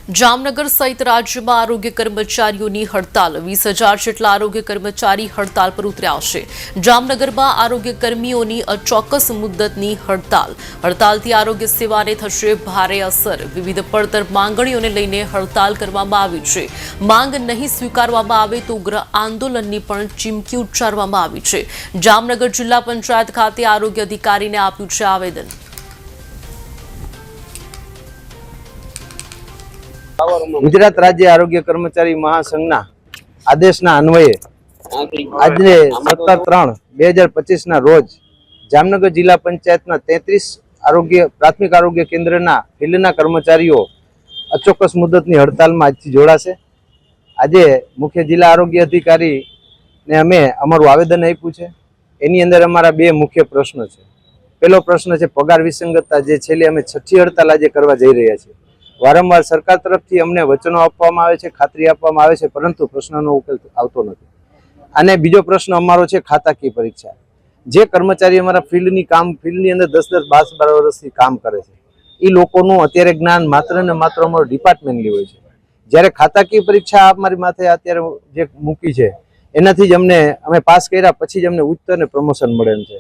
જામનગર સહિત રાજ્યમાં આરોગ્ય કર્મચારીઓની હડતાલ 20,000 જેટલા આરોગ્ય કર્મચારી હડતાલ પર ઉતર્યા છે। જામનગરમાં આરોગ્ય કર્મીઓની અચોક્કસ મુદ્દતની હડતાલથી આરોગ્ય સેવાને થશે ભારે અસર। વિવિધ પડતર માંગણીઓને લઈને હડતાલ કરવામાં આવી છે। માંગ નહીં સ્વીકારવામાં આવે તો ઉગ્ર આંદોલનની પણ ચીમકી ઉચ્ચારવામાં આવી છે। જામનગર જિલ્લા પંચાયત ખાતે આરોગ્ય અધિકારીને આપ્યું છે આવેદન। गुजरात राज्य आरोग्य कर्मचारी महासंघना आदेशना अन्वये आज 17/3/2025 रोज जामनगर जिला पंचायतना 33 प्राथमिक आरोग्य केन्द्रना फील्डना कर्मचारीओ अचोक्कस मुदतनी हड़तालमां आजथी जोड़ाशे। आजे मुख्य जिला आरोग्य अधिकारी ने अमे अमारुं आवेदन आप्युं छे। एनी अंदर अमारा बे मुख्य प्रश्न छे। पहेलो प्रश्न छे पगार विसंगतता, जे छेल्ले अमे छठी हड़ताल आजे करवा जई रह्या छीए। वारंवार सरकार तरफथी अमने वचनों आपवामां आवे छे, खातरी आपवामां आवे छे, परंतु प्रश्ननो उकेल आवतो नथी। अने बीजो प्रश्न अमारो छे खाताकीय परीक्षा। जे कर्मचारी अमारा फील्डनी अंदर 10-10, 12-12 वर्षथी काम करे छे, ई लोकोनुं अत्यारे ज्ञान मात्र ने मात्र अमारो डिपार्टमेन्टली होय छे। ज्यारे खाताकीय परीक्षा अमारी माथे अत्यारे जे मूकी छे एनाथी ज अमे पास कर्या पछी ज अमने उच्च अने प्रमोशन मळे एम छे।